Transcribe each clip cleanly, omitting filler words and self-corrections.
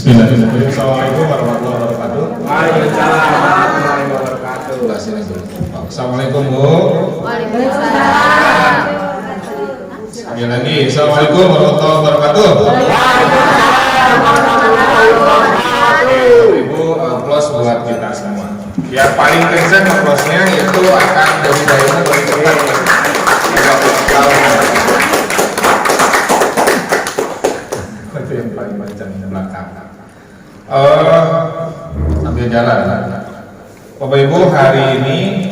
Bismillahirrahmanirrahim. Assalamualaikum warahmatullahi wabarakatuh. Waalaikumsalam warahmatullahi wabarakatuh. Assalamualaikum Bu. Waalaikumsalam. Sekali lagi, Assalamualaikum warahmatullahi wabarakatuh. Ibu applause buat kita semua. Yang paling kencang applause-nya itu akan dari daerah paling cepat. Itu yang paling kencang di belakang. Sambil jalan. Bapak Ibu, hari ini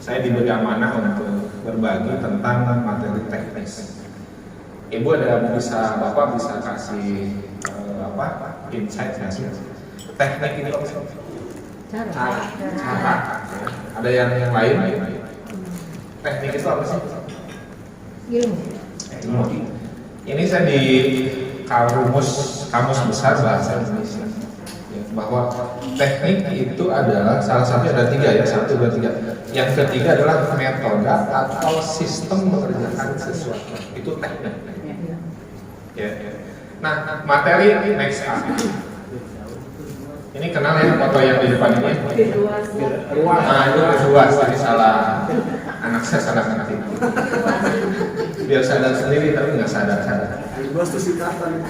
saya diberi amanah untuk berbagi tentang materi teknis. Ibu Bapak bisa kasih insight nggak sih? Teknik ini apa sih? Cara. Ada yang lain? Teknik itu apa sih? Ilmu. Ini saya di kamus besar bahasa Indonesia, ya, bahwa teknik itu adalah salah satunya ada tiga ya, 1, 2, 3. Yang ketiga adalah metode atau sistem mengerjakan sesuatu, itu teknik. Ya. Nah, materi next up. Ini kenal ya foto yang di depan ini? Nah, itu ruas, ini salah. Anak saya salah ngerti. Biar sadar sendiri tapi nggak sadar. Bos tuh singkatan.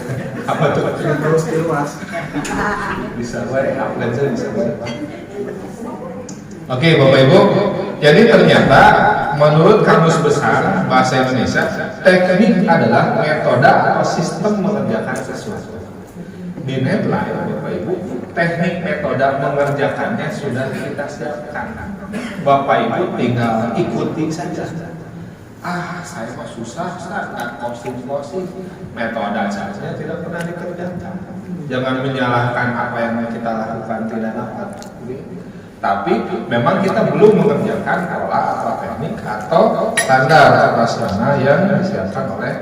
Apa tuh? Terus luas. Bisa upload saja bisa. Oke, Bapak Ibu. Jadi ternyata menurut Kamus Besar Bahasa Indonesia, teknik adalah metode atau sistem mengerjakan sesuatu. Di Netline, Bapak Ibu, teknik metode mengerjakannya sudah kita siapkan. Bapak Ibu tinggal ikuti saja. Saya mah susah, nggak posting metode saja tidak pernah dikerjakan. Jangan menyalahkan apa yang kita lakukan tidak dapat. Tapi memang kita belum mengerjakan pola atau teknik atau standar operasional yang disiapkan oleh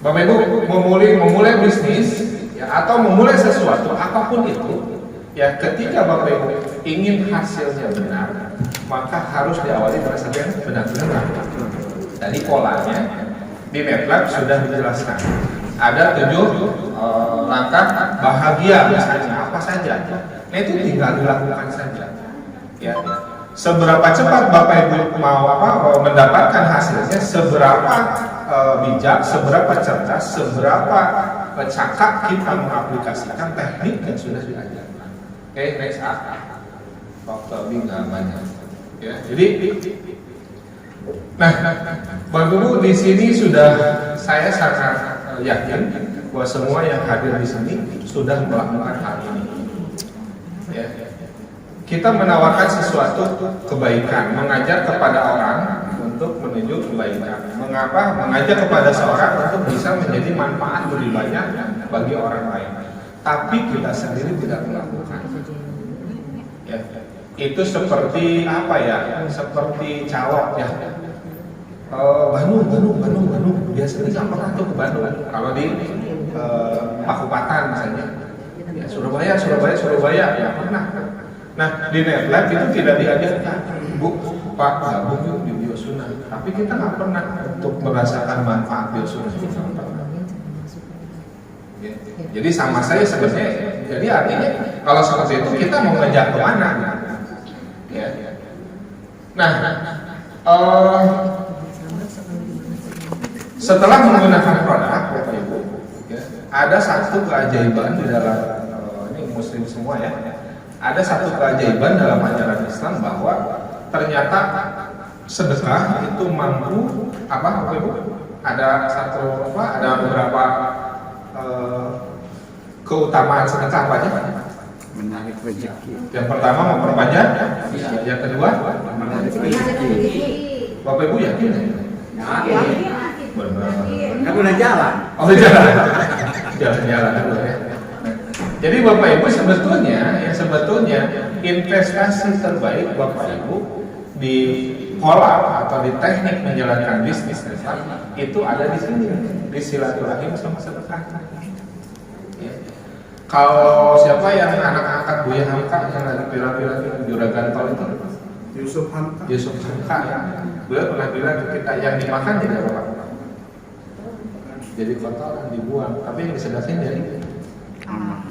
Bapak Ibu. Memulai bisnis ya, atau memulai sesuatu apapun itu ya, ketika Bapak Ibu ingin hasilnya benar, maka harus diawali dengan sesuatu yang benar-benar. Jadi polanya di Netlab sudah dijelaskan. Ada 7 langkah bahagia misalnya apa saja. Nah, itu tinggal dilakukan saja. Ya. Seberapa cepat Bapak Ibu mau mendapatkan hasilnya, seberapa bijak, seberapa cerdas, seberapa cakap kita mengaplikasikan teknik yang sudah diajarkan. Oke, next up. Faktor nggak banyak. Ya, jadi, Bapak Ibu di sini sudah saya sangat yakin bahwa semua yang hadir di sini sudah melakukan hal ini. Ya. Kita menawarkan sesuatu kebaikan, mengajar kepada orang untuk menuju kebaikan. Mengapa? Mengajar kepada seorang untuk bisa menjadi manfaat lebih banyak bagi orang lain. Tapi kita sendiri tidak melakukan. Ya. Itu seperti apa ya? Seperti cawat ya. Bandung. Biasanya nggak pernah tuh ke Bandung. Kalau di Pakupatan misalnya, ya, Surabaya, ya pernah. Nah, di Netlab itu tidak diajarkan, Bu, Pak, gabung yuk di biosunah. Tapi kita nggak pernah untuk merasakan manfaat biosunah. Ya. Jadi sama saya sebenarnya. Jadi artinya kalau seperti itu kita mau ngejak kemana? Ya. Nah, setelah menggunakan produk, Bapak Ibu, ya, ada satu keajaiban di dalam ini Muslim semua ya. Ada satu keajaiban dalam ajaran Islam bahwa ternyata sedekah itu mampu Bapak Ibu? Ada beberapa keutamaan sedekah apa aja? Menarik rezeki. Yang pertama memperbanyak, yang kedua menarik rezeki. Bapak Ibu yakin ya? Benar. Kan udah jalan. Oh jalan dulu ya. Jadi Bapak Ibu sebetulnya investasi terbaik Bapak Ibu di pola atau di teknik menjalankan bisnis itu ada di sini, di silaturahim sama sedekah. Ya. Kalau siapa yang anak angkat Buya Hamka yang lagi viral-viral Juragan Tol itu? Yusuf Hamka Ya. beliau pernah bilang ke kita yang dimakan jadi apa? Jadi kotoran dibuang, tapi yang disedekahin jadi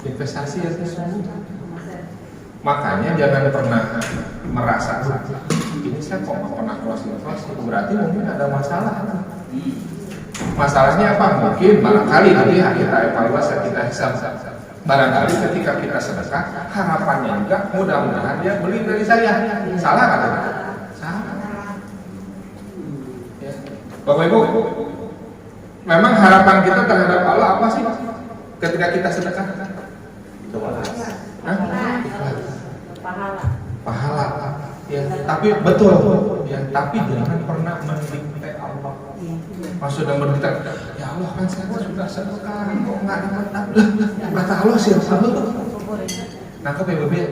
investasi yang sesungguhnya. Makanya jangan pernah merasa ini saya kok nggak pernah closing, berarti mungkin ada masalah. Masalahnya apa? Mungkin barangkali nanti kita evaluasi, kita hisab. Barangkali ketika kita sedekah, harapannya juga mudah-mudahan dia beli dari saya. Salah kan? Salah. Ya. Bapak Ibu, memang harapan kita terhadap Allah apa sih? Ketika kita sedekah? Pahala. Ya, tapi betul. Ya, tapi jangan pernah mendikte Allah. Maksudnya mendikte, ya Allah kan saya sudah sedekah, kok nggak dapat? Kata Allah sih, nangkep ya Bapak?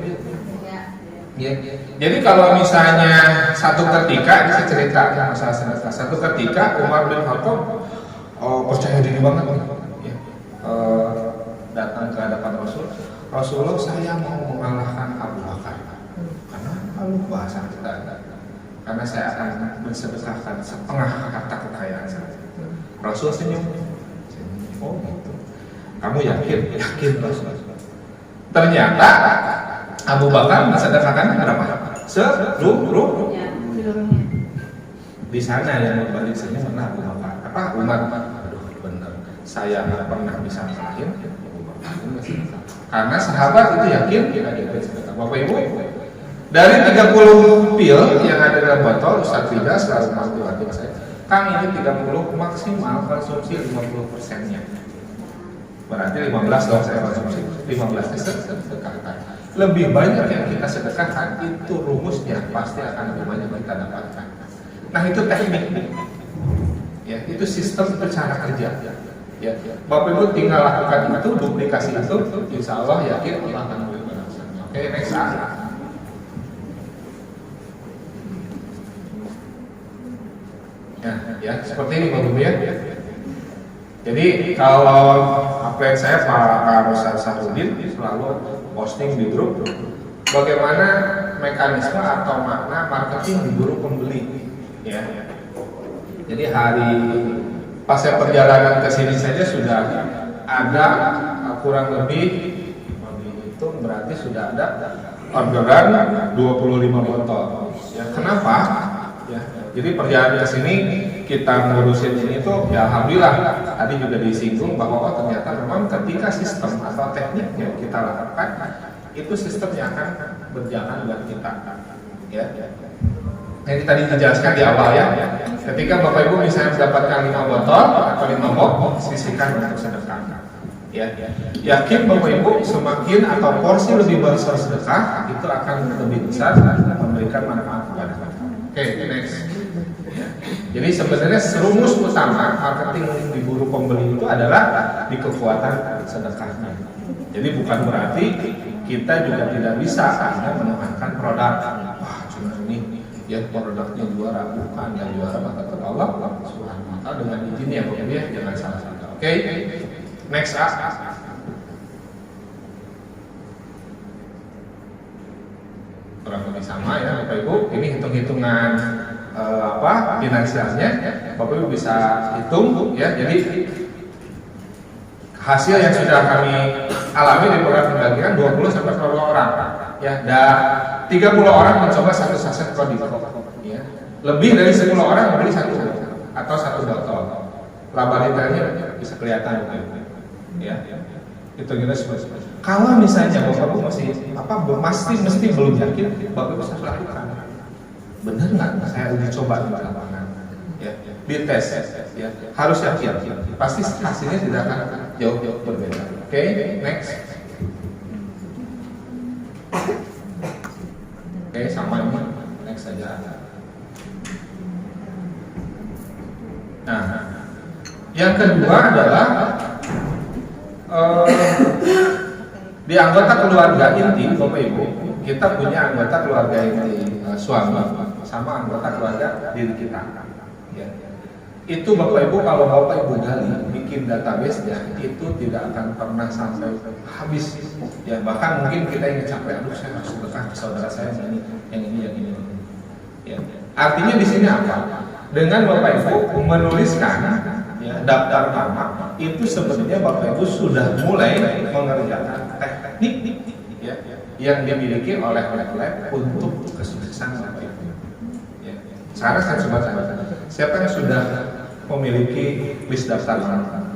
Ya. Jadi kalau misalnya satu ketika, ini saya cerita masalah sedekah. Satu ketika Umar bin Khattab percaya diri banget, ya. Datang ke hadapan Rasulullah, saya mau mengalahkan Abu Bakar. Karena kalau bahasa kita, karena saya akan mensedekahkan setengah harta kekayaan saya. Rasul senyum. Oh gitu. Kamu yakin? Yakin Rasul. Ternyata Abu Bakar mensedekahkan berapa? Seluruhnya. Di sana yang berbalik senyum mana Abu Bakar? Apa Umar? Aduh benar. Saya nggak pernah bisa ngalahin Abu Bakar. Karena sahabat itu yakin kita dia sedekah. Bapak Ibu, dari 30 pil yang ada dalam botol, Ustaz Fida selalu mengatakan saya, Kang ini 30 maksimal konsumsi 50%-nya. Berarti 15 dong saya konsumsi, 15 sedekahkan. Lebih banyak yang kita sedekahkan, itu rumusnya pasti akan lebih banyak kita dapatkan. Nah itu teknik, ya itu sistem cara kerja. Ya, Bapak Ibu tinggal lakukan itu, duplikasi itu, insya Allah yakin Allah akan memberikan hasilnya. Oke, next slide. Ya, seperti ini Bapak Ibu ya. Jadi kalau apa yang saya Pak Ustaz Sahrudin selalu posting di grup, bagaimana mekanisme atau makna marketing diburu pembeli, ya. Jadi pas saya perjalanan ke sini saja sudah ada kurang lebih itu berarti sudah ada orderan 25 botol. Ya, kenapa? Ya, jadi perjalanan ke sini kita ngurusin ini tuh ya alhamdulillah tadi juga disinggung bahwa ternyata memang ketika sistem atau teknik yang kita lakukan itu sistemnya akan berjalan buat kita. Ya. Yang tadi dijelaskan di awal ya. Ketika Bapak Ibu misalnya mendapatkan 5 botol atau 5 box, sisihkan untuk sedekah. Ya. Yakin Bapak Ibu semakin atau porsi lebih besar sedekah itu akan lebih besar memberikan manfaat kepada kita. Oke, next. Ya. Jadi sebenarnya rumus utama marketing diburu pembeli itu adalah di kekuatan sedekahnya. Jadi bukan berarti kita juga tidak bisa hanya menekankan produk. Wah, cuma ini ya produknya juara, bukan yang juara maka Allah Subhanahu wa taala dengan izinnya ya Bapak ya, jangan salah. Oke. Next up. Kurang lebih sama ya Bapak Ibu. Ini hitung-hitungan finansialnya. Bapak Ibu bisa hitung ya. Jadi hasil yang sudah kami alami di program pembagian 20 sampai 40 orang ya, dan 30 orang mencoba satu saset Codivo ya. Lebih dari 10 orang membeli satu atau satu botol. Laba liternya bisa kelihatan ya. Itu kita seperti itu. Kalau misalnya Bapak Ibu mesti belum yakin, Bapak Ibu bisa lakukan. Benar nggak saya uji coba di lapangan? Ya, dites ya. Harus yakin. Pasti hasilnya tidak akan jauh-jauh berbeda. Oke, next. Oke, sama ini. Next saja. Nah, yang kedua adalah di anggota keluarga inti, Bapak Ibu, kita punya anggota keluarga inti suami sama anggota keluarga diri kita. Ya. Itu Bapak Ibu kalau Bapak Ibu gali bikin database ya, itu tidak akan pernah sampai habis. Ya bahkan mungkin kita ingin capek, aduh saya harus sedekah ke saudara saya yang ini. Ya. Artinya di sini apa? Dengan Bapak Ibu menuliskan ya, daftar nama itu sebenarnya Bapak Ibu sudah mulai mengerjakan teknik ya, yang dimiliki oleh lab untuk kesuksesan Bapak Ibu. Ya. Sekarang saya coba tanya, siapa yang sudah memiliki list daftar nama?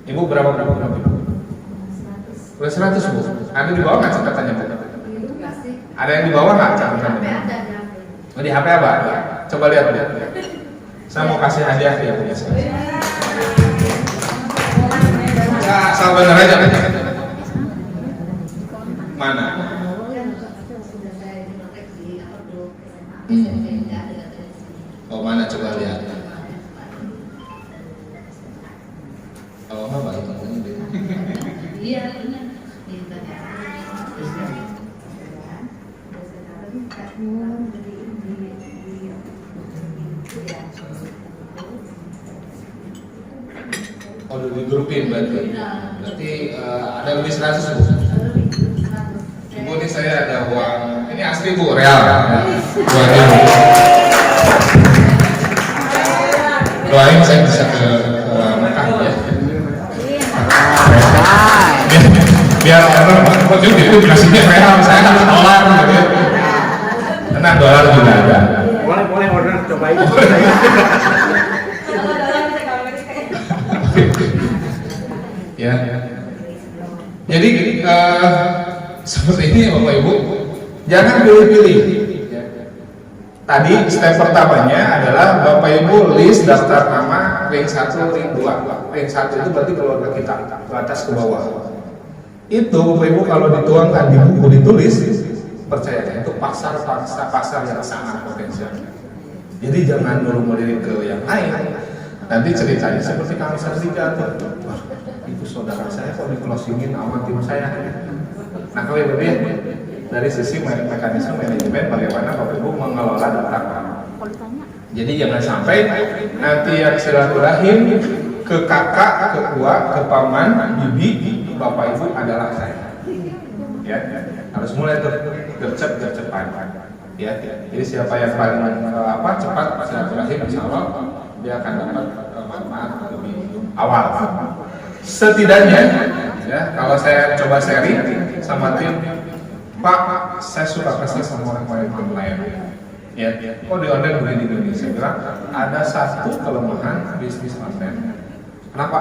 Ibu berapa Ibu? Udah 100 Bu. Ada di bawah nggak catatannya Bu? Ada yang di bawah nggak catatannya? Oh, di HP apa? Coba lihat. Saya mau kasih hadiah ya Bu. Asal bener aja. Mana? Oh mana coba lihat. Oh apa itu? Iya benar. Oh udah digrupin berarti. Berarti ada lebih 100 Bu. Ibu ini saya ada uang. Ini asli Bu, real. Doain saya bisa ke Mekah ya. Biar orang waktu itu dikasihnya real, saya harus dolar gitu ya. Tenang, dolar juga ada. Boleh order cobain. Ya. Jadi seperti ini ya Bapak Ibu, jangan pilih-pilih. Tadi step pertamanya adalah Bapak Ibu list daftar nama ring 1, ring 2. Ring 1 itu berarti keluarga kita, ke atas ke bawah. Itu Bapak Ibu kalau dituangkan di buku ditulis, percaya itu pasar yang sangat potensial. Jadi jangan dulu melirik ke yang lain. Nanti ceritanya seperti kami Sartika tuh, itu saudara saya kok di closingin sama tim saya. Nah kalau itu dari sisi mekanisme manajemen bagaimana Bapak Ibu mengelola data. Jadi jangan sampai nanti yang silaturahim ke kakak, ke buah, ke paman, bibi, Bapak Ibu adalah saya. Ya, harus mulai gercep-gercepan. Ya, jadi siapa yang paling cepat silaturahim insya Allah dia akan dapat manfaat lebih awal. Setidaknya, ya kalau saya coba sharing sama tim, Pak, saya suka kasih sama orang lain. Ya, kok di online begini? Saya bilang ada satu kelemahan bisnis online. Kenapa?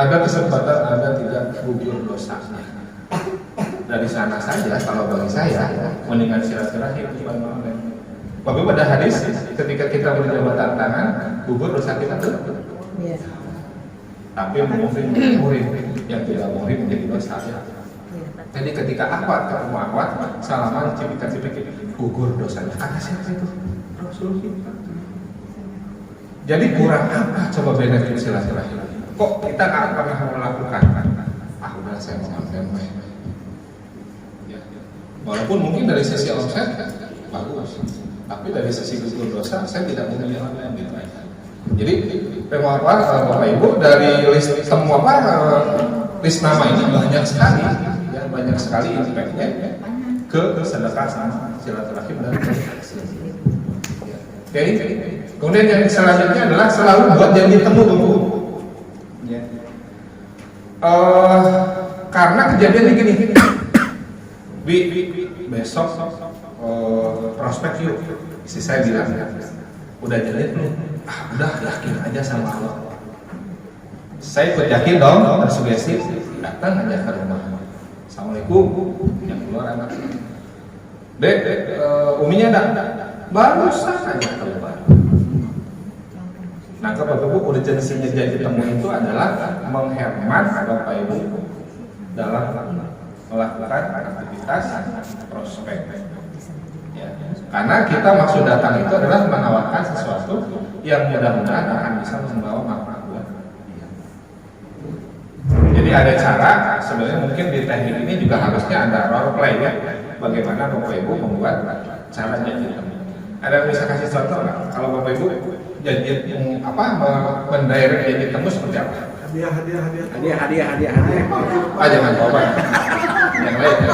Ada kesempatan Anda tidak gugur dosanya. Dari sana saja, kalau bagi saya, mendingan silaturahim bukan online. Bapak pada hadis, ketika kita berjabat tangan, gugur dosa kita tuh. Tapi murid yang tidak murid menjadi dosa. Jadi ketika akhwat ketemu akhwat, salaman cipika-cipiki, gugur dosanya. Kata siapa itu? Rasul kita. Jadi kurang apa coba benefit silaturahim? Kok kita nggak pernah melakukan? Udah saya mau main. Walaupun mungkin dari sisi omset bagus, tapi dari sisi gugur dosa saya tidak memilih online gitu. Jadi memang Bapak Ibu dari list semua list nama ini banyak sekali, ya banyak sekali impactnya ke sedekah sama silaturahim dan komunikasi. Oke, kemudian yang selanjutnya adalah selalu buat janji temu dulu. Karena kejadiannya gini. Besok prospek yuk. Istri saya bilang, udah jadi belum? Udah yakin aja sama Allah. Saya ikut yakin dong, bersugesti, datang aja ke rumah. Assalamualaikum, yang keluar anak. Dek, uminya ada? Barusan aja keluar. Nah, Bapak Ibu urgensinya janji temu itu adalah menghemat Bapak Ibu dalam melakukan aktivitas prospek. Ya. Karena kita maksud datang itu adalah menawarkan sesuatu yang mudah-mudahan akan bisa membawa manfaat buat dia. Jadi ada cara, sebenarnya mungkin di teknik ini juga harusnya ada role play ya. Bagaimana Bapak Ibu membuat cara janji temu. Ada yang bisa kasih contoh nggak? Kalau Bapak Ibu janji mendirect janji temu seperti apa? Hadiah. Jangan bawa. Yang lain.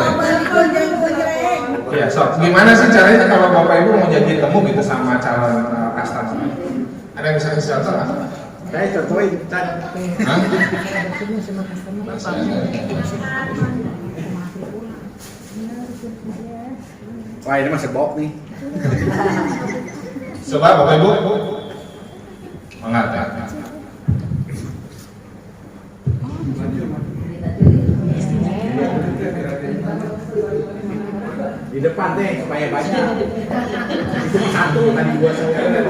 Iya, So, gimana sih caranya kalau Bapak Ibu mau janji temu gitu sama calon customer? Ada yang bisa kasih contoh nggak? Saya contohin kan. Hah? Wah ini masih bok nih. Coba Bapak Ibu mengatakan. Di depan deh supaya banyak. Itu satu tadi buat saya.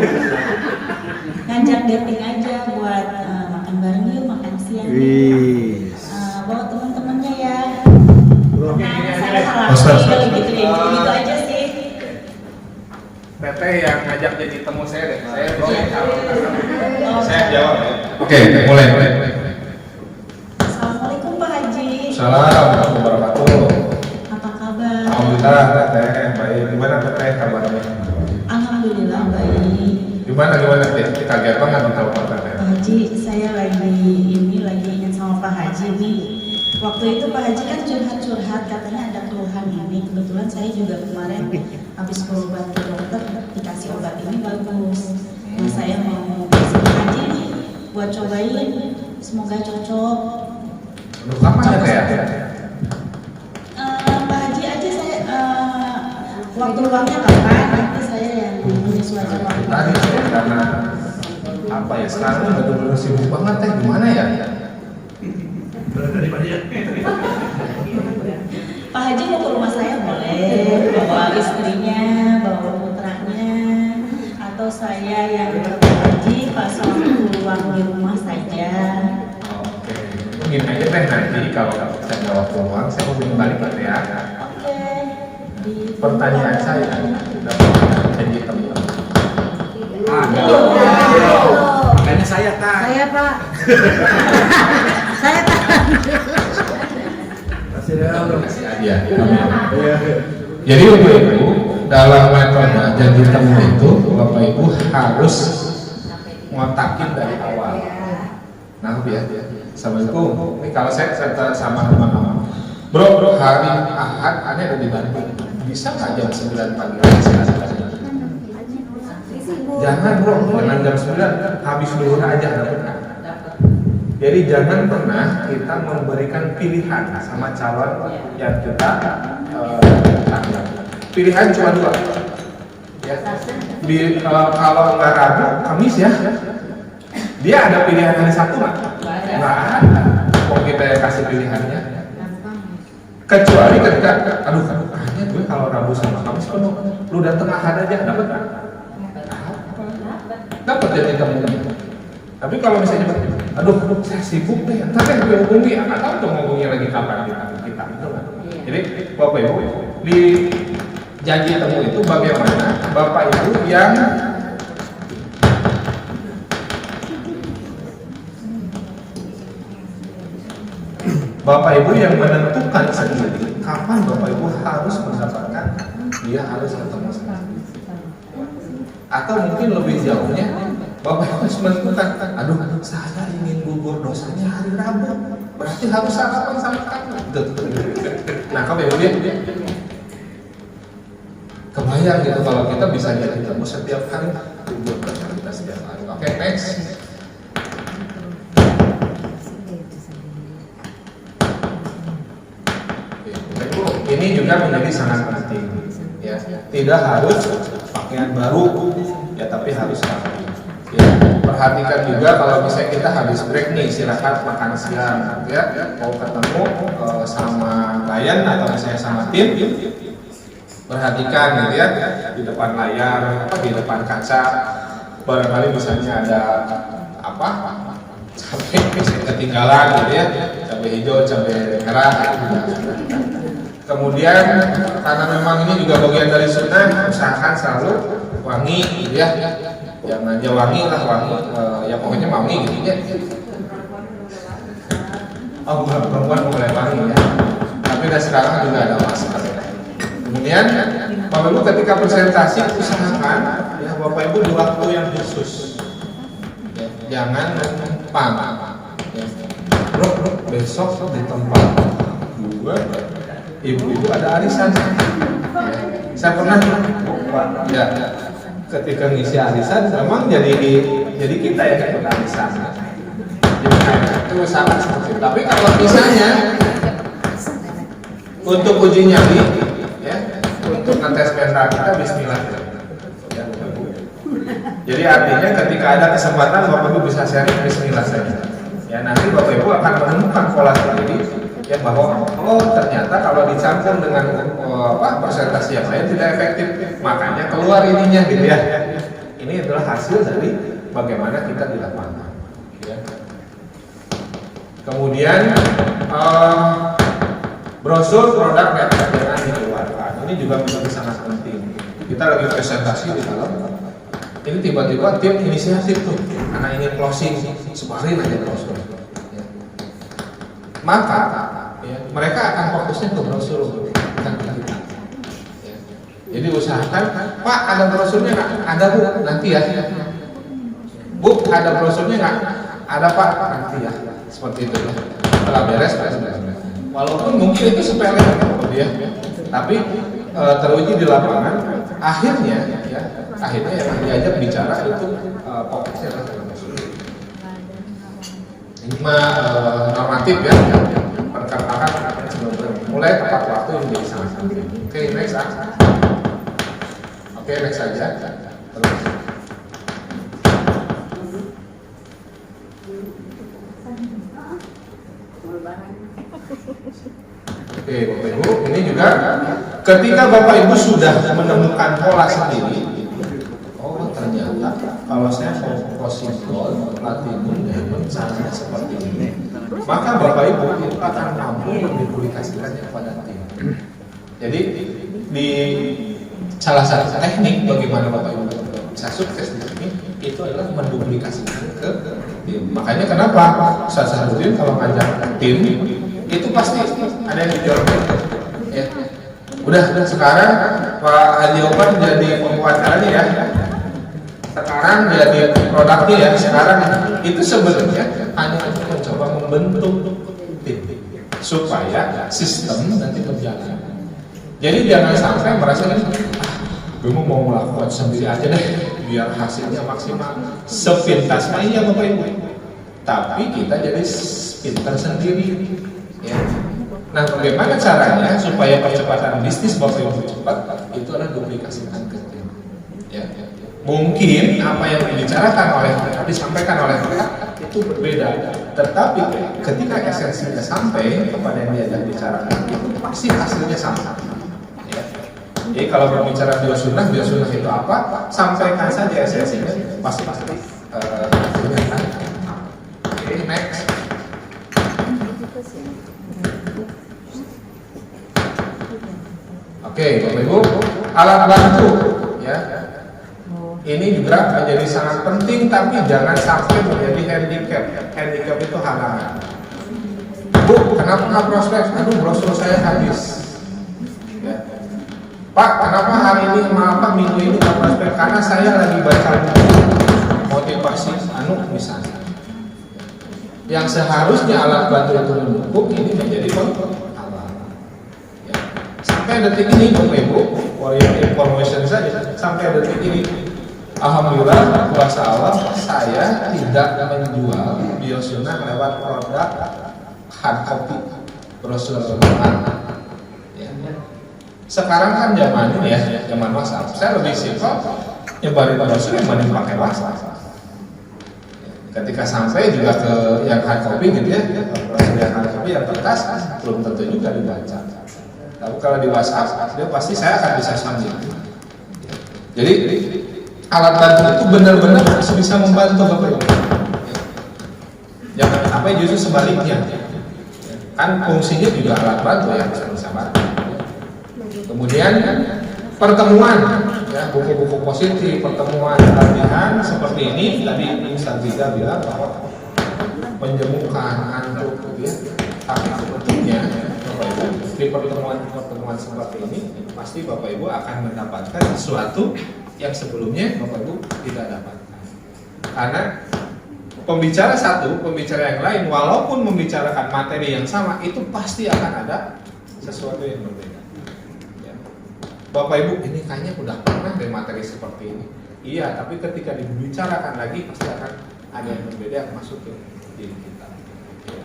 Ngajak dating aja buat makan bareng yuk, makan siang. Bawa teman-temannya ya. Nah, saya salah gitu ya, gitu aja sih. Teteh yang ngajak jadi temu saya deh. Saya belum calon customer. Saya jawab ya. Oke, mulai. Assalamualaikum Pak Haji. Assalamualaikum warahmatullahi wabarakatuh. Apa kabar? Alhamdulillah, Teteh baik. Gimana Teteh kabarnya? Alhamdulillah baik. Gimana Teh? Kaget banget di telepon Teteh. Pak Haji, saya lagi ingin sama Pak Haji nih. Waktu itu Pak Haji kan curhat-curhat katanya ada keluhan ini. Kebetulan saya juga kemarin habis berobat ke dokter dikasih obat ini bagus. Nah saya mau kasih Pak Haji nih buat cobain. Semoga cocok. Aduh, kapan ya Teh? Pak Haji aja saya waktu luangnya kapan? Nanti saya yang menyesuaikan waktu. Tadi saya karena apa ya sekarang benar-benar sibuk banget Teh. Gimana ya? Pak Haji mau ke rumah saya boleh, bawa istrinya, bawa putranya, atau saya yang Pak Haji pas waktu luang di rumah saja. Oke. Mungkin aja Teh nanti kalau saya ada waktu luang saya hubungi balik ya. Oke. Pertanyaan saya janji temu. Kayaknya saya tak. Saya Pak. Saya tak. Kasih aja. Jadi Bapak Ibu dalam metode janji temu itu Bapak Ibu harus ngotakin dari awal. Nah ya, Assalamualaikum. Ini kalau saya sama teman-teman. Bro, hari Ahad aneh ada di Bandung. Bisa nggak jam 9 pagi? Jangan bro, jangan jam 9 habis dulu aja benar. Jadi jangan pernah kita memberikan pilihan sama calon yang kita tanggung. Pilihan cuma dua. Ya. Kalau nggak Rabu, Kamis ya. Dia ada pilihan hari Sabtu nggak? Nggak ada. Kok kita yang kasih pilihannya? Kecuali ketika, aduh kayaknya gue kalau Rabu sama Kamis penuh, lu datang Ahad aja, dapat nggak? Dapat jadi temen. Tapi kalau misalnya, aduh saya sibuk deh, ntar deh gue hubungi, nggak tahu tuh ngomongnya lagi kapan kita, betul nggak? Jadi Bapak Ibu di janji temu itu bagaimana Bapak Ibu yang menentukan sendiri kapan Bapak Ibu harus mendapatkan dia harus ketemu sama. Atau mungkin lebih jauhnya Bapak Ibu harus menentukan, aduh saya ingin gugur dosanya hari Rabu, berarti harus sarapan sama kamu. Nah Bapak Ibu ya, kebayang gitu kalau kita bisa jadi ketemu setiap hari, gugur dosa kita setiap hari. Oke, next. Ini juga menjadi sangat penting, ya. Tidak harus pakaian baru, ya, tapi harus rapi. Ya, perhatikan juga kalau misalnya kita habis break nih, istirahat makan siang, ya, mau ketemu sama klien atau misalnya sama tim, perhatikan gitu ya, di depan layar, di depan kaca, barangkali misalnya ada apa, cabai ketinggalan gitu ya, cabai hijau, cabai merah, gitu. Kemudian karena memang ini juga bagian dari sunnah, usahakan selalu wangi, gitu ya. Jangan aja wangi lah, ya pokoknya wangi gitu ya. Oh, perempuan mulai wangi ya. Tapi sekarang juga ada masker. Kemudian Bapak Ibu ketika presentasi usahakan ya Bapak Ibu di waktu yang khusus. Ya, jangan numpang. Ya. Bro, besok di tempat gue ibu-ibu ada arisan. Ya. Saya pernah ya ketika ngisi arisan memang jadi kita ya kan arisan. Jadi itu sangat seperti itu. Tapi kalau misalnya untuk uji nyali ya untuk ngetes mental kita bismillah. Ya. Jadi artinya ketika ada kesempatan Bapak Ibu bisa sharing bismillah saja. Ya nanti Bapak Ibu akan menemukan pola sendiri ya bahwa ternyata kalau dicampur dengan persentase yang lain tidak efektif, makanya keluar ininya gitu ya. Ini adalah hasil dari bagaimana kita di lapangan. Ya. Kemudian brosur produk dan jangan dikeluarkan. Ini juga menjadi sangat penting. Kita lagi presentasi di dalam. Ini tiba-tiba tim inisiatif tuh, karena ingin closing, sebarin aja brosur. Ya. Maka ya, mereka akan fokusnya ke brosur, bukan ke kita. Ya. Jadi usahakan, Pak ada brosurnya nggak? Ada Bu, nanti ya. Bu ada brosurnya nggak? Ada Pak, nanti ya. Seperti itu ya. Setelah beres. Walaupun mungkin itu sepele ya, tapi teruji di lapangan, akhirnya yang diajak bicara itu fokusnya adalah brosur. Ini normatif ya. Perkara-perkara mulai tepat waktu yang menjadi sangat penting. Oke, next saja. Terus. Oke, Bapak Ibu, ini juga ketika Bapak Ibu sudah menemukan pola sendiri, oh ternyata kalau saya fokusin gold, platinum, diamond, caranya seperti ini. Maka Bapak Ibu itu akan mampu mempublikasikannya kepada tim. Jadi di salah satu teknik bagaimana Bapak Ibu bisa sukses di sini itu adalah menduplikasikan ke tim. Makanya kenapa Ustaz Saharudin kalau ngajak tim itu pasti ada yang dijualkan. Ya. Udah sekarang Pak Haji Omar jadi pembuatannya ya. Sekarang jadi produknya ya. Sekarang itu sebenarnya hanya untuk mencoba membentuk tim supaya sistem nanti berjalan. Jadi jangan sampai merasa gue mau melakukan sendiri aja deh biar hasilnya maksimal. Sepintas mainnya Bapak Ibu. Tapi kita jadi pintar sendiri. Ya. Nah, bagaimana caranya supaya percepatan bisnis Bapak Ibu cepat? Itu adalah duplikasikan ke tim. Ya. Mungkin apa yang disampaikan oleh mereka itu berbeda, tetapi ketika esensinya sampai kepada yang diajak bicara, itu pasti hasilnya sama. Ya. Jadi kalau berbicara biosunnah itu apa? Sampaikan saja esensinya, pasti hasilnya kan. Oke, next. Oke, Bapak Ibu, alat bantu ya. Ini juga menjadi sangat penting, tapi jangan sampai menjadi handicap. Handicap itu halangan. Bu, kenapa nggak prospek? Aduh, brosur saya habis. Ya. Pak, kenapa hari ini minggu ini nggak prospek? Karena saya lagi baca buku motivasi misalnya. Yang seharusnya alat bantu itu mendukung ini menjadi halangan. Ya. Sampai detik ini, Bapak Ibu, for your information saja, sampai detik ini. Alhamdulillah, kuasa Allah, saya tidak menjual biosunnah lewat produk hard copy brosur ya. Sekarang kan zaman ini ya, zaman WhatsApp. Saya lebih simpel nyebarin brosur yang mana pakai WhatsApp. Ketika sampai juga ke yang hard copy gitu ya, brosur yang hard copy yang kertas belum tentu juga dibaca. Tapi kalau di WhatsApp, dia pasti saya akan bisa sambil. Jadi alat bantu itu benar-benar bisa membantu Bapak Ibu. Jangan sampai justru sebaliknya. Kan fungsinya juga alat bantu yang bisa bantu. Kemudian pertemuan, ya, buku-buku positif, pertemuan latihan seperti ini. Tadi Ustaz Ziza bilang bahwa menjemukan antuk, ya. Tapi sebetulnya Bapak Ibu di pertemuan seperti ini pasti Bapak Ibu akan mendapatkan sesuatu yang sebelumnya Bapak Ibu tidak dapatkan. Karena pembicara satu, pembicara yang lain, walaupun membicarakan materi yang sama, itu pasti akan ada sesuatu yang berbeda. Ya. Bapak Ibu, ini kayaknya udah pernah deh materi seperti ini. Iya, tapi ketika dibicarakan lagi pasti akan ada yang berbeda yang masuk ke diri kita. Ya.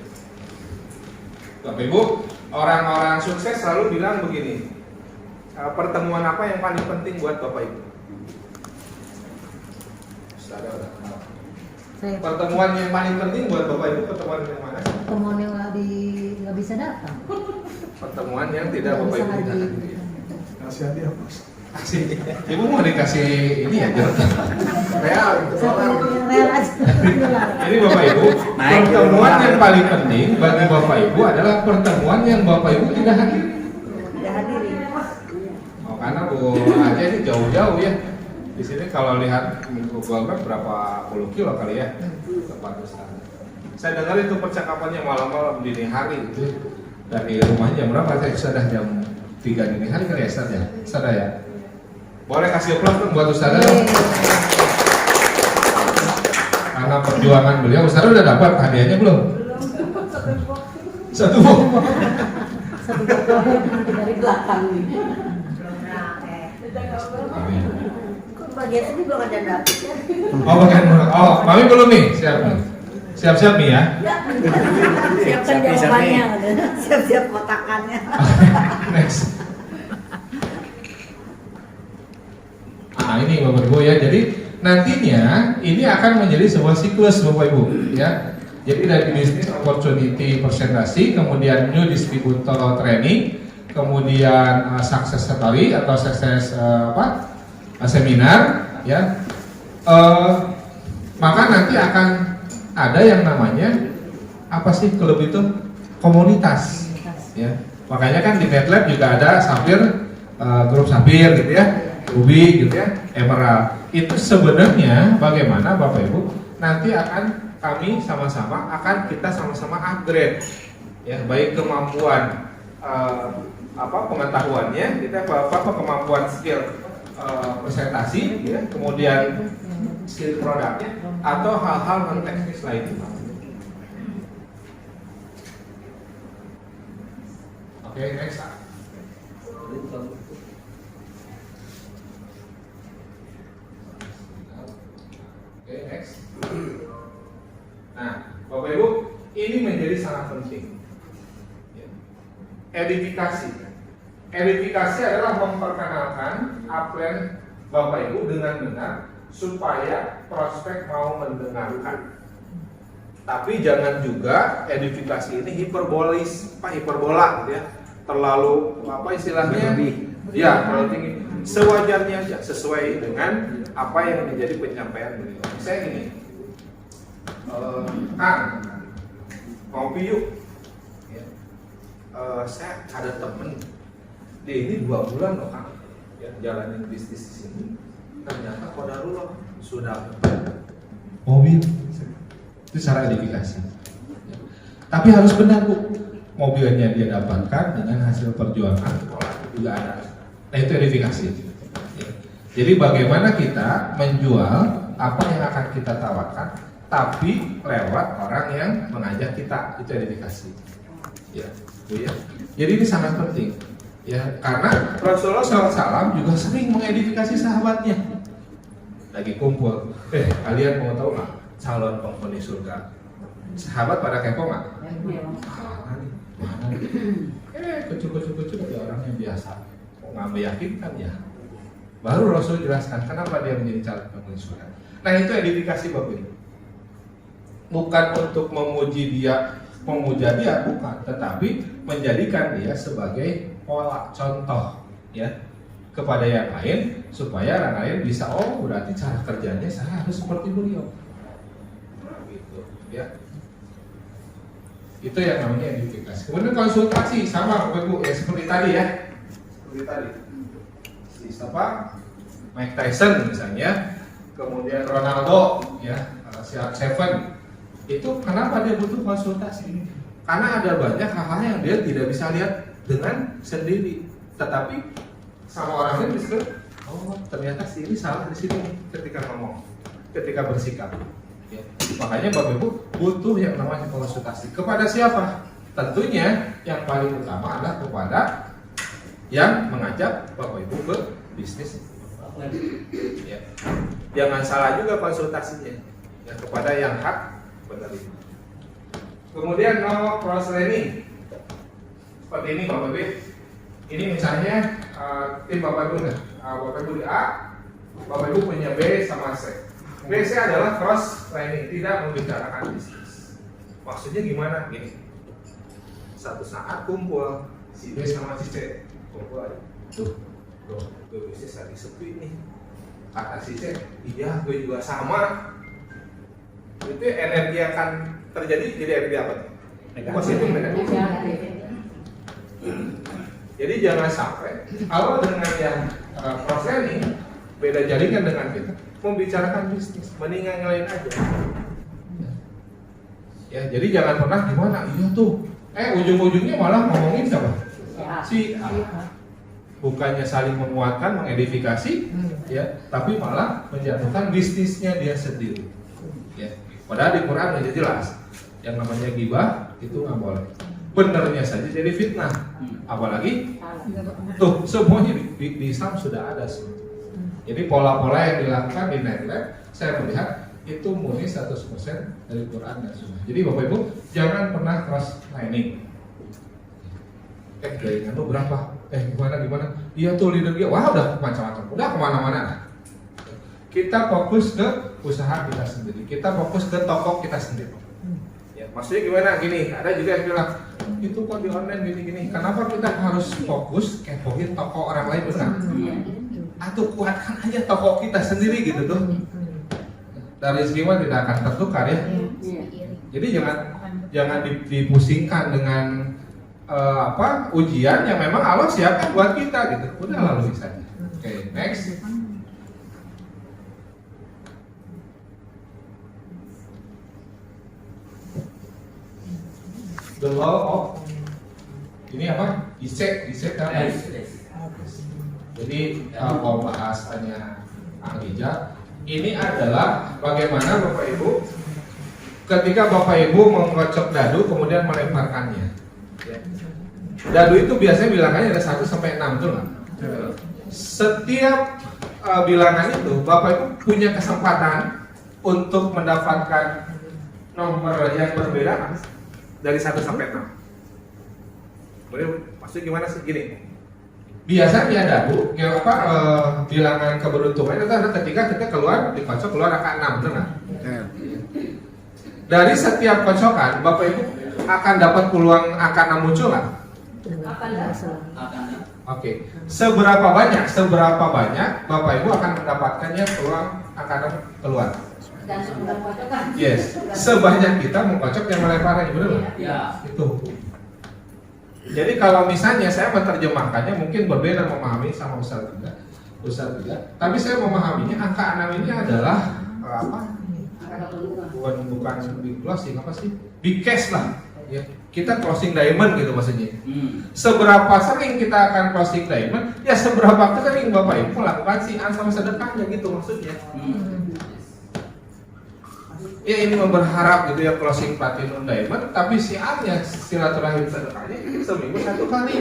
Bapak Ibu, orang-orang sukses selalu bilang begini, pertemuan apa yang paling penting buat Bapak Ibu? Udah kenal. Pertemuan yang paling penting buat Bapak Ibu pertemuan yang mana? Pertemuan yang nggak bisa datang. Pertemuan yang tidak Bapak Ibu tidak hadir. Kasih hadiah bos. Kasih. Ibu mau dikasih ini ya jatah. Real. Jadi Bapak Ibu, pertemuan yang paling penting bagi Bapak Ibu adalah pertemuan yang Bapak Ibu tidak hadir. Tidak hadirin. Oh, karena Bu Aceh ini jauh-jauh ya. Di sini kalau lihat Google Map berapa puluh kilo kali ya tempat sana. Saya dengar itu percakapannya malam-malam dini hari itu dari rumah jam berapa? Saya sudah jam 3 dini hari kali ya Ustaz ya? Ustaz ya? Boleh kasih aplaus dong buat Ustaz dong? Karena perjuangan beliau, Ustaz udah dapat hadiahnya belum? Satu box. Satu box dari belakang nih. Amin. Bagian sini belum ada dapet ya. Oh, bagian oh, Mami belum nih, siap nih. Siap-siap nih ya. Siapkan jawabannya, siap-siap kotakannya. Next. Ini Bapak Ibu ya. Jadi nantinya ini akan menjadi sebuah siklus Bapak Ibu ya. Jadi dari bisnis opportunity presentasi, kemudian new distributor training, kemudian success story atau success seminar ya. Maka nanti akan ada yang namanya apa sih klub itu? Komunitas ya. Makanya kan di NetLab juga ada Safir, grup Safir gitu ya, Ruby gitu ya, Emerald. Itu sebenarnya bagaimana Bapak Ibu nanti akan kami sama-sama akan kita sama-sama upgrade ya, baik kemampuan pengetahuannya kita kemampuan skill presentasi ya, kemudian skill produknya atau hal-hal non teknis lainnya. Oke, next. Oke, next. Nah, Bapak Ibu, ini menjadi sangat penting. Edifikasi. Edifikasi adalah memperkenalkan upline Bapak Ibu dengan benar supaya prospek mau mendengarkan. Tapi jangan juga edifikasi ini hiperbola gitu ya. Terlalu apa istilahnya? Ya, terlalu tinggi. Sewajarnya aja, sesuai dengan apa yang menjadi penyampaian beliau. Saya gini, Kang, ngopi yuk. Ya. Saya ada temen, dia ini 2 bulan loh Kang, ya, jalanin bisnis di sini. Ternyata qadarullah sudah mobil. Itu cara edifikasi. Ya. Tapi harus benar Bu, mobilnya dia dapatkan dengan hasil perjuangan, juga ada. Nah itu edifikasi. Ya. Jadi bagaimana kita menjual apa yang akan kita tawarkan, tapi lewat orang yang mengajak kita, itu edifikasi. Ya, Bu ya. Jadi ini sangat penting. Ya, karena Rasulullah SAW juga sering mengedifikasi sahabatnya. Lagi kumpul, kalian mau tahu nggak calon penghuni surga? Sahabat pada kepo nggak? Mana? Kecil-kecil ya orang yang biasa. Nggak meyakinkan ya. Baru Rasul jelaskan kenapa dia menjadi calon penghuni surga. Nah itu edifikasi Bapak Ibu. Bukan untuk memuja dia bukan, tetapi menjadikan dia sebagai pola contoh ya kepada yang lain supaya orang lain bisa berarti cara kerjanya saya harus seperti beliau. Gitu ya. Itu yang namanya edifikasi. Kemudian konsultasi sama Bapak Ibu ya seperti tadi ya. Seperti tadi. Siapa? Mike Tyson misalnya, kemudian Ronaldo ya, CR7. Itu kenapa dia butuh konsultasi? Karena ada banyak hal-hal yang dia tidak bisa lihat dengan sendiri, tetapi sama orang lain bisa, ternyata si ini salah di sini ketika ngomong, ketika bersikap. Ya. Makanya Bapak Ibu butuh yang namanya konsultasi. Kepada siapa? tentunya yang paling utama adalah kepada yang mengajak Bapak Ibu ke bisnis. Ya. Jangan salah juga konsultasinya ya, kepada yang hak penerima. Kemudian no cross learning seperti ini Bapak Ibu. Ini misalnya tim Bapak Ibu Bapak Ibu di A, Bapak Ibu punya B sama C. B, C adalah cross learning, tidak membicarakan bisnis. Maksudnya gimana? Gini, satu saat kumpul si B sama si C kumpul aja. Tuh bisnis lagi sepi nih. Kata si C, iya gue juga sama. Itu energi akan terjadi jadi energi apa? Positif negatif. Jadi jangan sampai kalau dengan yang cross learning beda jaringan dengan kita membicarakan bisnis, mendingan ngelain aja. Ya, jadi jangan pernah gimana, iya tuh. Ujung-ujungnya malah ngomongin siapa? Si A. Bukannya saling menguatkan, mengedifikasi, ya, tapi malah menjatuhkan bisnisnya dia sendiri. Ya. Padahal di Quran sudah jelas, yang namanya ghibah itu nggak boleh. Benernya saja jadi fitnah, apalagi tuh semuanya di Islam sudah ada semua. Jadi pola-pola yang dilakukan di NetLab, saya melihat itu murni 100% dari Quran dan Sunnah. Jadi Bapak Ibu jangan pernah cross lining. Jaringan lu berapa? Gimana? Iya tuh leader dia, wah udah macam-macam, udah kemana-mana. Kita fokus ke usaha kita sendiri, kita fokus ke toko kita sendiri. Ya, maksudnya gimana? Gini, ada juga yang bilang itu kok di online gini-gini. Kenapa kita harus fokus kepoin toko orang lain benar? Atau kuatkan aja toko kita sendiri gitu tuh. Dari segala tidak akan tertukar ya. Jadi jangan dipusingkan dengan ujian yang memang Allah siapkan buat kita gitu. Udah lalu bisa. Oke, next. The law of ini apa? Isek kan? Jadi kalau bahasanya Al-Hijab, ini adalah bagaimana Bapak Ibu ketika Bapak Ibu mengkocok dadu kemudian melemparkannya. Dadu itu biasanya bilangannya ada 1 sampai 6 tuh. Setiap bilangan itu Bapak Ibu punya kesempatan untuk mendapatkan nomor yang berbeda dari 1 sampai 6. Maksudnya gimana sih? Gini. Biasanya dadu, bilangan keberuntungan itu adalah ketika kita keluar dikocok keluar angka 6, benar? Dari setiap kocokan, Bapak Ibu akan dapat peluang angka 6 muncul nggak? Oke. Seberapa banyak Bapak Ibu akan mendapatkannya peluang angka 6 keluar? Dan sebulan kocokan. Yes. Sebanyak kita mengkocok yang melemparannya, benar nggak? Ya. Itu hukum. Jadi kalau misalnya saya menerjemahkannya mungkin berbeda memahami sama Ustaz juga. Tapi saya memahaminya angka 6 ini adalah bukan big closing apa sih? Big cash lah. Ya. Kita closing diamond gitu maksudnya. Seberapa sering kita akan closing diamond? Ya seberapa sering Bapak Ibu melakukan si'an sama sedekahnya gitu maksudnya. Ya ini berharap gitu ya closing platinum diamond, tapi siarnya silaturahim sedekahnya seminggu 1 kali.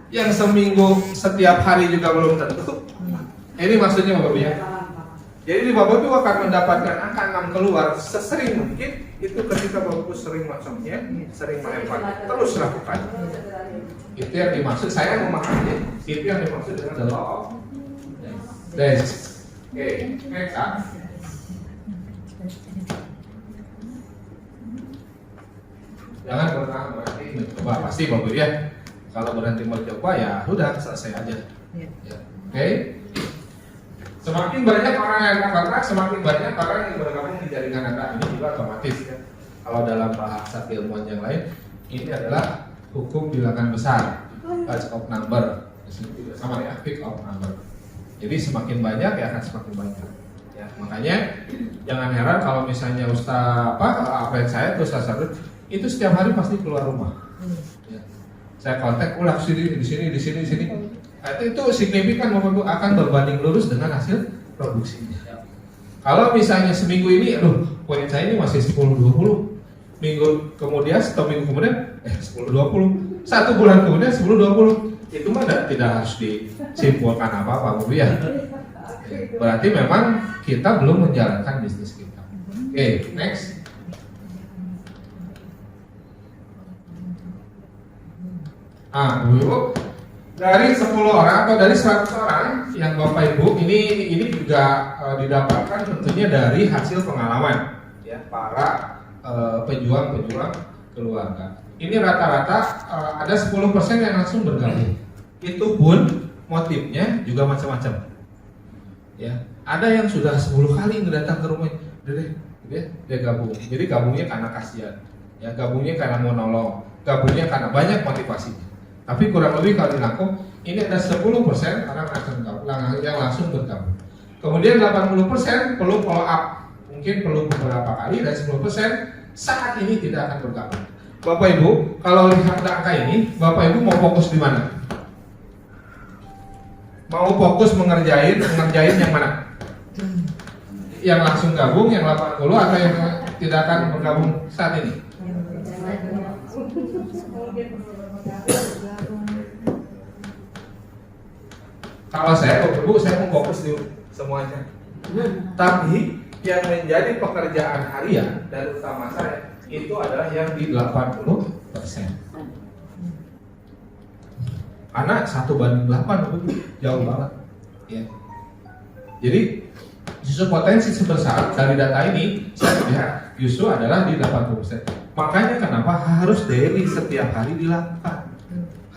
Yang seminggu setiap hari juga belum tentu. Ini maksudnya Bapak Ibu ya. Jadi Bapak Ibu akan mendapatkan angka 6 keluar sesering mungkin itu ketika Bapak Ibu sering macamnya, sering melempar. Terus lakukan. Itu yang dimaksud, saya memahaminya. Itu yang dimaksud dengan the law of Dance. Oke, next up. Jangan pernah berhenti mencoba, pasti Bapak ya. Kalau berhenti mencoba ya udah selesai aja. Ya. Oke. Semakin banyak orang yang kontrak, semakin banyak orang yang bergabung di jaringan Anda. Ini juga otomatis ya. Kalau dalam bahasa keilmuan yang lain, ini adalah hukum bilangan besar, batch of number. Sama ya, pick of number. Jadi semakin banyak ya akan semakin banyak. Ya, makanya jangan heran kalau misalnya apa saya tuh Ustaz Sarud itu setiap hari pasti keluar rumah. Ya. Saya kontak ulang di sini. Itu signifikan akan berbanding lurus dengan hasil produksinya. Kalau misalnya seminggu ini, poin saya ini masih 10-20, minggu kemudian, atau minggu kemudian 10-20. 1 bulan kemudian 10-20. Itu mah tidak harus disimpulkan apa-apa Bu ya. Berarti memang kita belum menjalankan bisnis kita. Oke, next. Bu, dari 10 orang atau dari 100 orang yang Bapak Ibu ini juga didapatkan tentunya dari hasil pengalaman ya para pejuang-pejuang keluarga. Ini rata-rata ada 10% yang langsung bergabung. Itu pun motifnya juga macam-macam. Ya, ada yang sudah 10 kali datang ke rumah, dia gabung. Jadi gabungnya karena kasihan, ya gabungnya karena mau nolong, gabungnya karena banyak motivasinya. Tapi kurang lebih kalau dirangkum, ini ada 10% orang yang langsung bergabung. Kemudian 80% perlu follow up, mungkin perlu beberapa kali, dan 10% saat ini tidak akan bergabung. Bapak Ibu, kalau lihat angka ini, Bapak Ibu mau fokus di mana? Mau fokus mengerjain yang mana? Yang langsung gabung, yang 80 atau yang tidak akan bergabung saat ini? Kalau saya, Bapak Ibu, saya mau fokus di semuanya. Tapi yang menjadi pekerjaan harian dan utama saya itu adalah yang di 80%. Karena 1/8 jauh banget. Ya. Jadi justru potensi sebesar dari data ini saya lihat justru adalah di 80%. Makanya kenapa harus daily setiap hari dilakukan.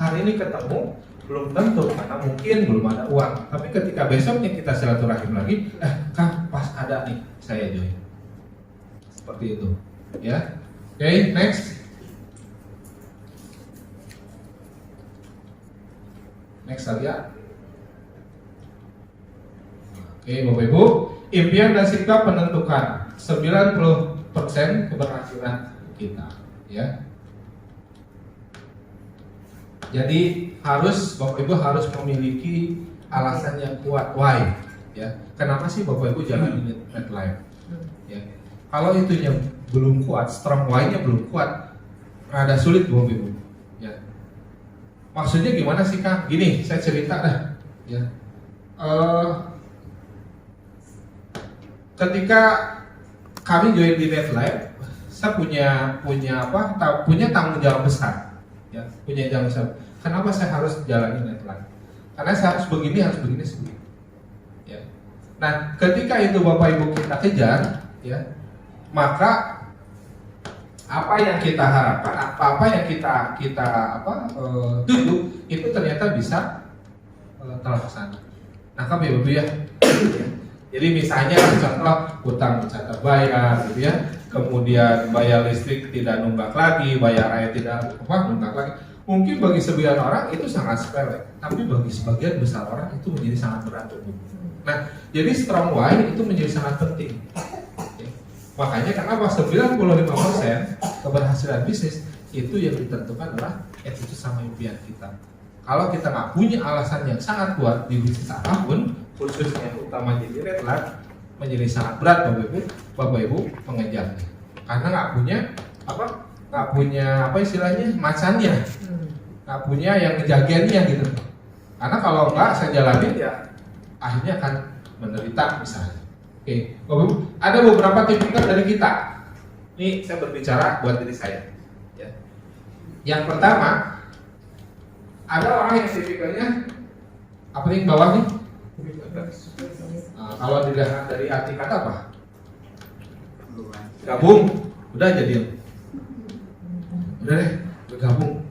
Hari ini ketemu belum tentu karena mungkin belum ada uang. Tapi ketika besoknya kita silaturahim lagi, Kang pas ada nih saya join. Seperti itu, ya. Oke, next. Next lagi ya. Oke, Bapak Ibu, impian dan sikap menentukan 90% keberhasilan kita, ya. Jadi harus Bapak Ibu harus memiliki alasan yang kuat, why, ya. Kenapa sih Bapak Ibu jalan ini red life? Ya. Kalau itunya belum kuat, strong why-nya belum kuat, rada sulit Bapak Ibu. Ya. Maksudnya gimana sih Kang? Gini, saya cerita dah. Ya. Ketika kami join di red life, saya punya tanggung jawab besar. Ya, punya tanggung jawab. Kenapa saya harus jalani red life? Karena saya harus begini. Ya. Nah, ketika itu Bapak Ibu kita kejar, ya, maka apa yang kita harapkan, apa yang kita tuju itu ternyata bisa terlaksana. Nah, Bapak Ibu ya. Jadi misalnya contoh hutang bisa terbayar, gitu ya. Kemudian bayar listrik tidak nunggak lagi, bayar air tidak nunggak lagi. Mungkin bagi sebagian orang itu sangat sepele, tapi bagi sebagian besar orang itu menjadi sangat berat. Nah, jadi strong why itu menjadi sangat penting. Oke. Makanya kenapa 95% keberhasilan bisnis itu yang ditentukan adalah attitude sama impian kita. Kalau kita nggak punya alasan yang sangat kuat di bisnis apapun, khususnya utama jadi red light, menjadi sangat berat Bapak Ibu mengejarnya. Karena nggak punya istilahnya macannya, nggak punya yang ngejagainnya gitu. Karena kalau nggak saya jalanin ya akhirnya akan menderita misalnya. Oke, Bapak Ibu, ada beberapa tipikal dari kita. Ini saya berbicara buat diri saya. Ya. Yang pertama, ada orang yang tipikalnya apa nih bawah nih? Nah, kalau dilihat dari arti kata apa? Gabung, udah jadi. Udah deh, bergabung.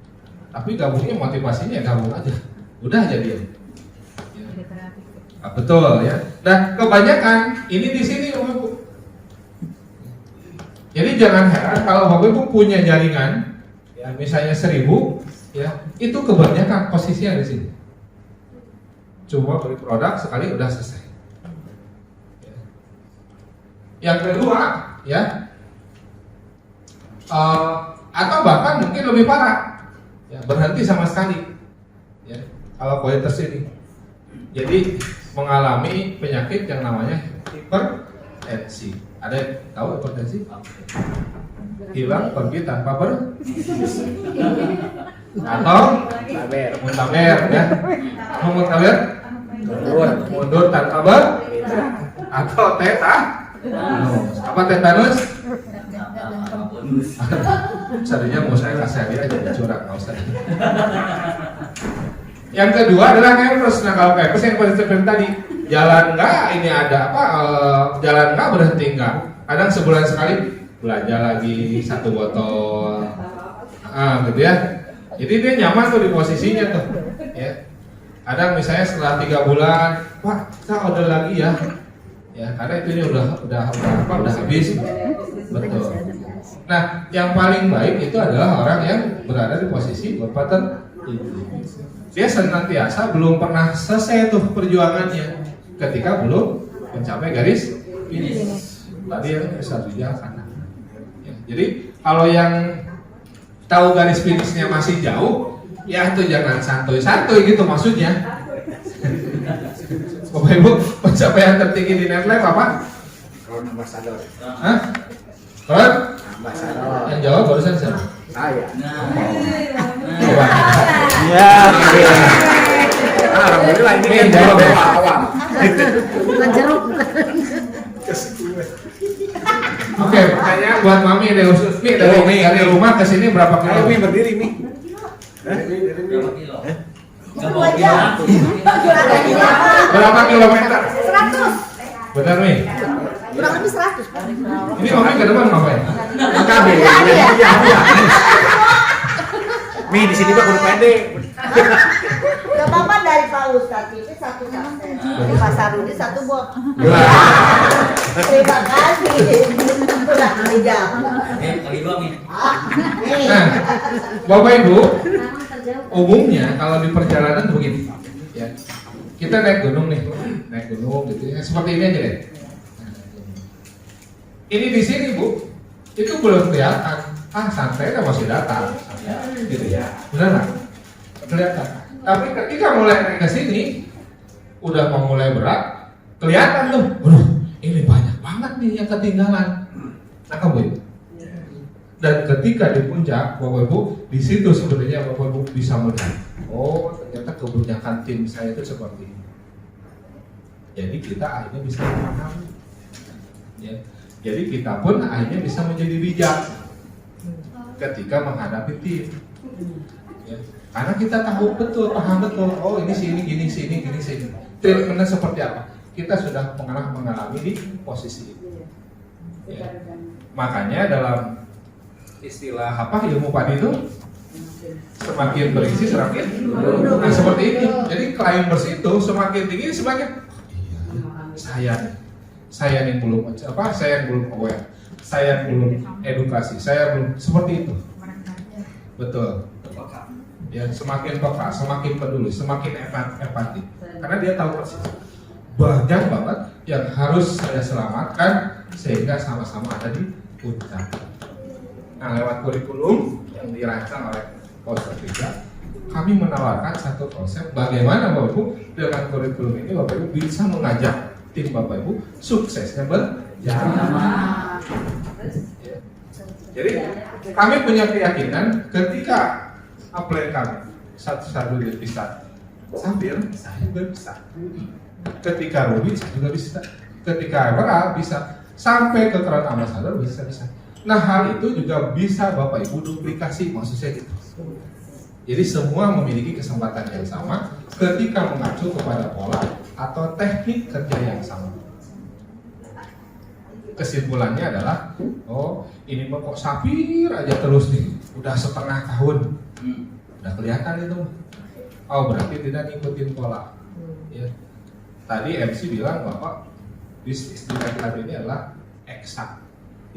Tapi gabungnya motivasinya ya gabung aja. Udah jadi. Ya. Betul ya. Nah, kebanyakan ini di sini Bapak Ibu. Jadi jangan heran kalau Bapak Ibu punya jaringan, ya misalnya 1000, ya itu kebanyakan posisinya di sini. Cuma beli produk sekali udah selesai. Ya. Yang kedua, ya. Atau bahkan mungkin lebih parah, ya, berhenti sama sekali, ya, kalau kualitas ini. Jadi mengalami penyakit yang namanya hipertensi. Ada yang tahu hipertensi? Hilang pergi tanpa atau muntaber ya. Muntaber mundur tanpa atau apa tetanus? Sebenarnya mau saya kasih dia aja curang nggak usah. Yang kedua adalah kempes. Nah kalau kempes yang seperti tadi, jalan nggak ini ada apa? Jalan nggak berhenti nggak? Kadang sebulan sekali belanja lagi 1 botol, gitu ya. Jadi dia nyaman tuh di posisinya tuh, ya. Kadang misalnya setelah 3 bulan, Pak kita order lagi ya. Ya karena itu ini udah habis, betul. Nah yang paling baik itu adalah orang yang berada di posisi Bapak dia senantiasa belum pernah selesai tuh perjuangannya ketika belum mencapai garis finish. Tadi yang bisa dijalankan. Ya, jadi kalau yang tahu garis finishnya masih jauh, ya itu jangan santuy-santuy gitu maksudnya. Bapak Ibu, pencapaian tertinggi di Netlife apa? Crown Ambassador. Hah? Crown? Ambassador. Yang jawab barusan siapa? Saya. Coba. Iya. Alhamdulillah ini kan jawab awal. Bukan jeruk. Oke, pertanyaan buat Mami dari khusus Mi dari rumah ke sini berapa kilo? Mi berdiri Mi. Berapa kilo? Berapa kilometer? 100. Benar Mi? Kurang lebih 100. Ini Mami ke depan ngapain? KB. Mi di sini mah kudu pede. Gak apa-apa dari Pak Ustadz itu 1 saset, di Pasar Rudi 1 bot. Terima kasih. Udah dijawab. Lagi doang nih. Nah, Bapak Ibu, umumnya kalau di perjalanan begini, ya kita naik gunung gitu ya, seperti ini aja deh. Ini di sini Bu, itu belum kelihatan. Santai kan masih datang, gitu ya. Benar nggak? Kelihatan. Tapi ketika mulai naik ke sini, udah mau mulai berat, kelihatan tuh, waduh, ini banyak banget nih yang ketinggalan. Nah, Bu Ibu. Dan ketika di puncak, Bapak Ibu, di situ sebenarnya Bapak Ibu bisa melihat, oh ternyata kebanyakan tim saya itu seperti ini. Jadi kita akhirnya bisa memahami. Ya. Jadi kita pun akhirnya bisa menjadi bijak ketika menghadapi tim. Ya. Karena kita tahu betul, paham betul, oh ini sini, gini, sini. Treatmentnya seperti apa? Kita sudah mengalami di posisi itu. Ya. Makanya dalam istilah apa ilmu padi itu semakin berisi semakin nah seperti ini. Jadi climbers itu semakin tinggi semakin saya yang belum aware, saya yang belum edukasi, saya belum seperti itu. Betul. Ya semakin peka, semakin peduli, semakin empati. Karena dia tahu persis banyak banget yang harus saya selamatkan sehingga sama-sama ada di puncak. Nah, lewat kurikulum yang dirancang oleh Polsek 3, kami menawarkan satu konsep bagaimana Bapak Ibu dengan kurikulum ini Bapak Ibu bisa mengajak tim Bapak Ibu suksesnya berjalan. Ya. Jadi kami punya keyakinan ketika upline kami satu bisa Safir, saya juga bisa. Ketika Ruby, saya juga bisa. Ketika Emerald bisa. Sampai ke Crown Ambassador bisa. Nah hal itu juga bisa Bapak Ibu duplikasi, maksud saya gitu. Jadi semua memiliki kesempatan yang sama ketika mengacu kepada pola atau teknik kerja yang sama. Kesimpulannya adalah, oh ini kok Safir aja terus nih, udah setengah tahun, udah kelihatan itu. Oh berarti tidak ngikutin pola. Ya. Tadi MC bilang bahwa bisnis di Netlife ini adalah eksak,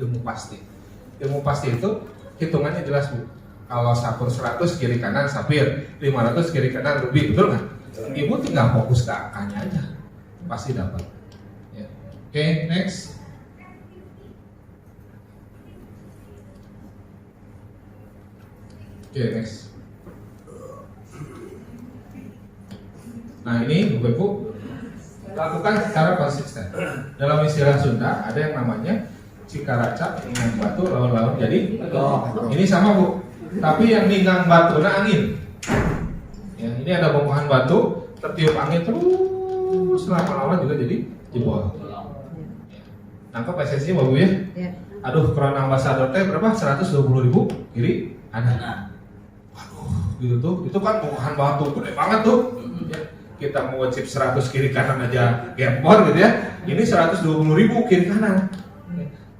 ilmu pasti. Ilmu pasti itu hitungannya jelas Bu. Kalau Safir 100 kiri kanan Safir, 500 kiri kanan Ruby, betul nggak? Ibu tinggal fokus ke angkanya aja, pasti dapat. Ya. Oke, next. Oke, next. Nah ini Bapak Ibu lakukan secara konsisten. Dalam istilah Sunda ada yang namanya Cikaraca ningang batu lawan-lawan jadi ini sama Bu, tapi yang ningang batu angin ya, ini ada bongkahan batu tertiup angin terus lama-lama juga jadi jebol. Nangkep esensi Bu ya? Ya. Aduh, keran ambasador teh berapa? 120.000 kiri kanan. Waduh, gitu tuh. Itu kan bongkahan batu gede banget tuh. Ya, kita mau wajib 100 kiri kanan aja gempor gitu ya. Ini 120.000 kiri kanan.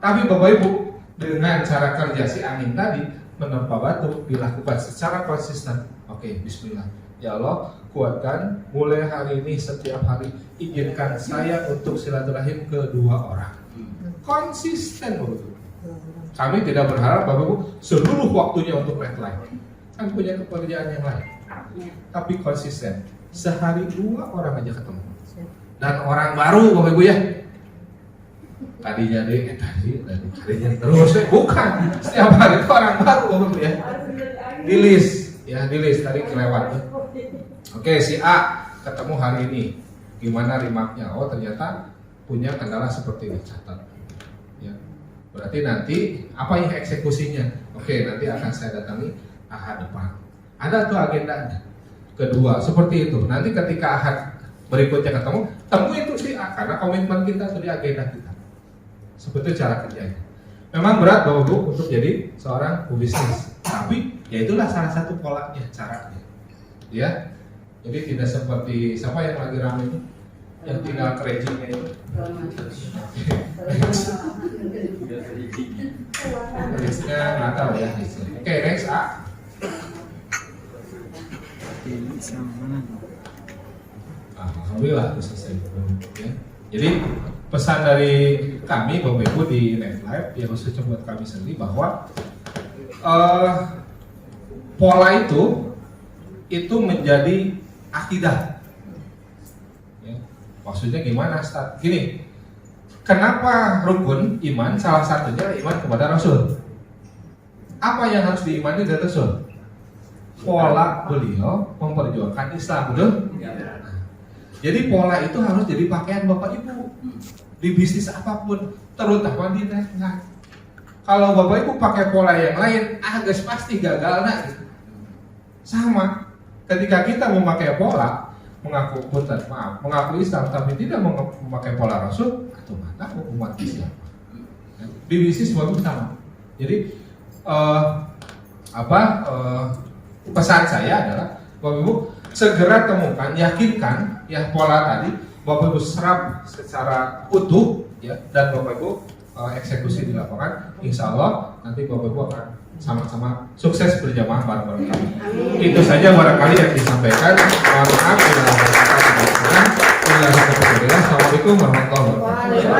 Tapi Bapak Ibu, dengan cara kerja si angin tadi menerpa batu dilakukan secara konsisten. Oke, bismillah. Ya Allah, kuatkan mulai hari ini setiap hari izinkan saya untuk silaturahim kedua orang. Konsisten betul. Kami tidak berharap Bapak Ibu seluruh waktunya untuk red light. Kan punya pekerjaan yang lain. Tapi konsisten. Sehari 2 orang aja ketemu. Dan orang baru Bapak Ibu ya. Tadinya tadinya terus bukan. Setiap hari itu orang baru Bapak Ibu ya. Di list tadi kelewat. Oke, si A ketemu hari ini. Gimana remarknya? Oh, ternyata punya kendala seperti ini, catat. Ya. Berarti nanti apa yang eksekusinya? Oke, nanti akan saya datangi Ahad depan. Ada tuh agendanya. Kedua, seperti itu. Nanti ketika Ahad berikutnya ketemu, temuin tuh si A karena komitmen kita tuh di agenda kita. Seperti itu cara kerjanya. Memang berat Bapak Bu untuk jadi seorang pebisnis. Tapi ya itulah salah satu polanya, caranya. Ya. Jadi tidak seperti siapa yang lagi ramai itu yang tinggal kerejingnya itu. Listnya nggak tahu ya. Oke, next A. Alhamdulillah selesai. Ya. Jadi pesan dari kami Bapak Ibu di Net Live yang khususnya buat kami sendiri bahwa pola itu menjadi akidah. Ya. Maksudnya gimana? Gini, kenapa rukun iman salah satunya iman kepada Rasul? Apa yang harus diimani dari Rasul? Pola beliau memperjuangkan Islam, betul? Jadi pola itu harus jadi pakaian Bapak Ibu di bisnis apapun, terutama di net. Kalau Bapak Ibu pakai pola yang lain, agak pasti gagal nah. Gitu. Sama, ketika kita memakai pola mengaku Islam tapi tidak memakai pola Rasul, atau mana umat Islam. Di bisnis bagus sama. Jadi pesan saya adalah Bapak Ibu segera temukan, yakinkan ya pola tadi Bapak Ibu serap secara utuh ya, dan Bapak Ibu eksekusi di lapangan. Insya Allah nanti Bapak Ibu akan sama-sama sukses berjamaah bareng-bareng kami. Itu saja barangkali yang disampaikan. Mohon maaf bila ada kata-kata. Assalamualaikum warahmatullahi wabarakatuh.